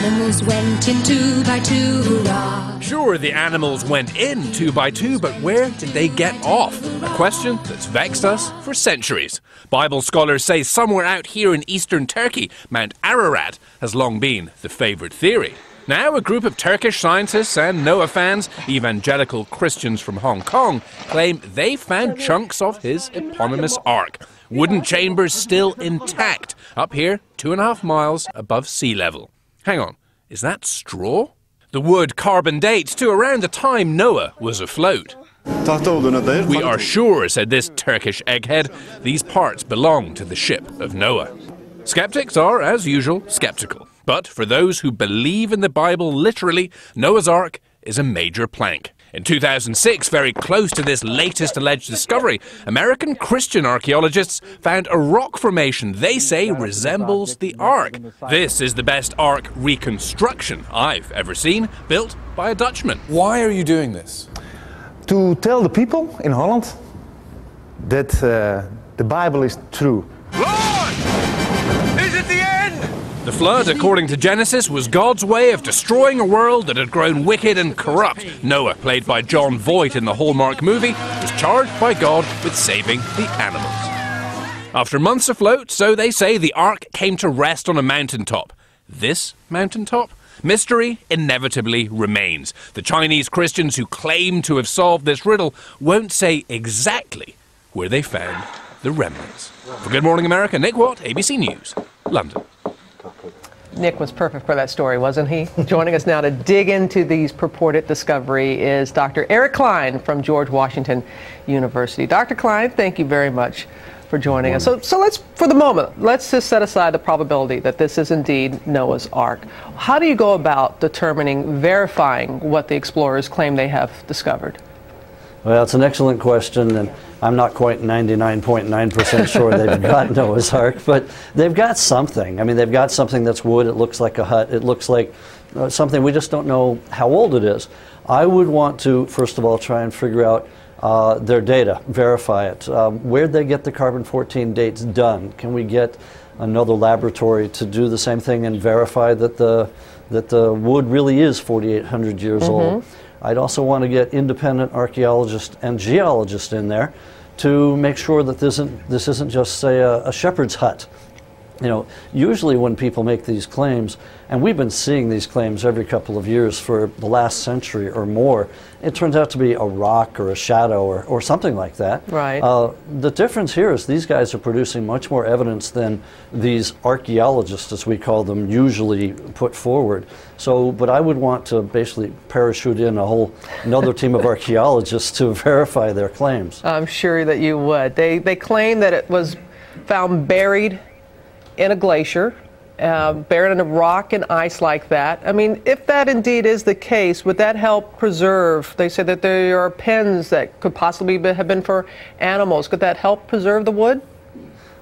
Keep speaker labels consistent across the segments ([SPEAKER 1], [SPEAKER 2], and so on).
[SPEAKER 1] animals went in 2 by 2, hurrah.
[SPEAKER 2] Sure, the animals went in 2 by 2, but where did they get off? A question that's vexed us for centuries. Bible scholars say somewhere out here in eastern Turkey, Mount ARrat has long been the favoured theory. Now a group of Turkish scientists and Noah fans, evangelical Christians from Hong Kong, claim they found chunks of his eponymous ark. Wooden chambers still intact, up here 2.5 miles above sea level. Hang on, is that straw? The wood carbon dates to around the time Noah was afloat. We are sure, said this Turkish egghead, these parts belong to the ship of Noah. Skeptics are, as usual, skeptical. But for those who believe in the Bible literally, Noah's Ark is a major plank. In 2006, very close to this latest alleged discovery, American Christian archaeologists found a rock formation they say resembles the Ark. This is the best Ark reconstruction I've ever seen, built by a Dutchman.
[SPEAKER 3] Why are you doing this?
[SPEAKER 4] To tell the people in Holland that the Bible is true.
[SPEAKER 2] Lord! Is it the end? The flood, according to Genesis, was God's way of destroying a world that had grown wicked and corrupt. Noah, played by John Voight in the Hallmark movie, was charged by God with saving the animals. After months afloat, so they say, the Ark came to rest on a mountaintop. This mountaintop? Mystery inevitably remains. The Chinese Christians who claim to have solved this riddle won't say exactly where they found the remnants. For Good Morning America, Nick Watt, ABC News, London.
[SPEAKER 5] Nick was perfect for that story, wasn't he? Joining us now to dig into these purported discovery is Dr. Eric Klein from George Washington University. Dr. Klein, thank you very much for joining us. So let's, for the moment, let's just set aside the probability that this is indeed Noah's Ark. How do you go about determining, verifying what the explorers claim they have discovered?
[SPEAKER 6] Well, it's an excellent question, and I'm not quite 99.9% sure they've got Noah's Ark, but they've got something. I mean, they've got something that's wood. It looks like a hut. It looks like something. We just don't know how old it is. I would want to, first of all, try and figure out their data, verify it. Where'd they get the carbon-14 dates done? Can we get another laboratory to do the same thing and verify that the wood really is 4,800 years old? I'd also want to get independent archaeologists and geologists in there to make sure that this isn't just, say, a shepherd's hut. You know, usually when people make these claims, and we've been seeing these claims every couple of years for the last century or more, it turns out to be a rock or a shadow or something like that.
[SPEAKER 5] Right.
[SPEAKER 6] The difference here is these guys are producing much more evidence than these archaeologists, as we call them, usually put forward. So, but I would want to basically parachute in another team of archaeologists to verify their claims.
[SPEAKER 5] I'm sure that you would. They claim that it was found buried in a glacier, buried in a rock and ice like that. I mean, if that indeed is the case, would that help preserve? They said that there are pens that could possibly have been for animals. Could that help preserve the wood?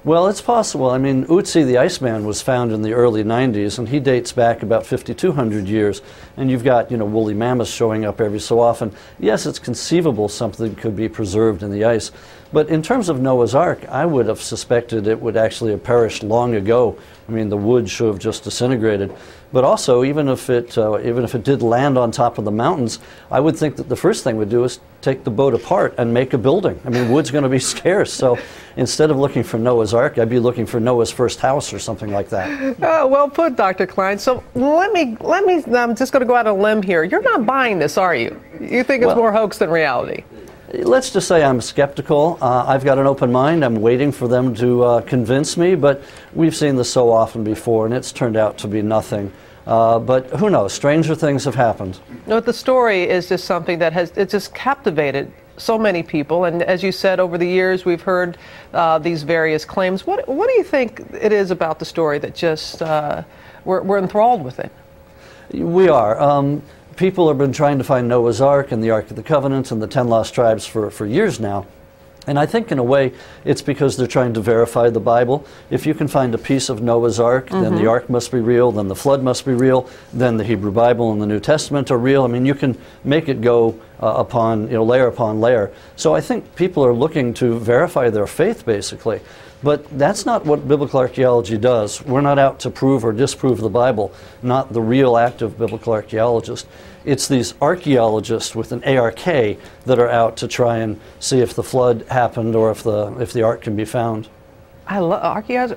[SPEAKER 6] Well, it's possible. I mean, Ötzi the Iceman was found in the early 90s, and he dates back about 5,200 years. And you've got, you know, woolly mammoths showing up every so often. Yes, it's conceivable something could be preserved in the ice. But in terms of Noah's Ark, I would have suspected it would actually have perished long ago. I mean, the wood should have just disintegrated. But also, even if it did land on top of the mountains, I would think that the first thing we'd do is take the boat apart and make a building. I mean, wood's going to be scarce, so instead of looking for Noah's Ark, I'd be looking for Noah's first house or something like that.
[SPEAKER 5] Well put, Dr. Klein. So I'm just going to go out on a limb here. You're not buying this, are you? You think it's more hoax than reality?
[SPEAKER 6] Let's just say I'm skeptical. I've got an open mind. I'm waiting for them to convince me, but we've seen this so often before, and it's turned out to be nothing. But who knows? Stranger things have happened.
[SPEAKER 5] No, the story is just something that has just captivated so many people, and as you said, over the years we've heard these various claims. What do you think it is about the story that just we're enthralled with it?
[SPEAKER 6] We are. People have been trying to find Noah's Ark and the Ark of the Covenant and the 10 Lost Tribes for years now. And I think in a way it's because they're trying to verify the Bible. If you can find a piece of Noah's Ark, then the Ark must be real, then the flood must be real, then the Hebrew Bible and the New Testament are real. I mean, you can make it go upon, layer upon layer. So I think people are looking to verify their faith, basically. But that's not what biblical archaeology does. We're not out to prove or disprove the Bible, not the real active biblical archaeologist. It's these archaeologists with an ARK that are out to try and see if the flood happened or if the ark can be found.
[SPEAKER 5] I love archaeology.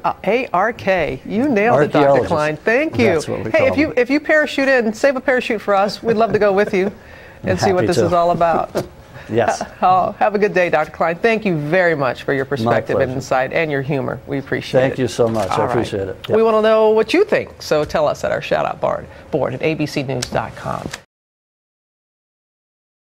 [SPEAKER 5] ARK. You nailed it, Dr. Klein. Thank you.
[SPEAKER 6] That's what we
[SPEAKER 5] Hey,
[SPEAKER 6] call
[SPEAKER 5] if you parachute in, save a parachute for us. We'd love to go with you and see what
[SPEAKER 6] Happy
[SPEAKER 5] this
[SPEAKER 6] to.
[SPEAKER 5] is all about.
[SPEAKER 6] Yes.
[SPEAKER 5] Have a good day, Dr. Klein. Thank you very much for your perspective and
[SPEAKER 6] pleasure.
[SPEAKER 5] insight and your humor. We appreciate it.
[SPEAKER 6] Thank you so much.
[SPEAKER 5] All
[SPEAKER 6] I appreciate
[SPEAKER 5] right.
[SPEAKER 6] it. Yep.
[SPEAKER 5] We want to know what you think, so tell us at our shout-out board at abcnews.com.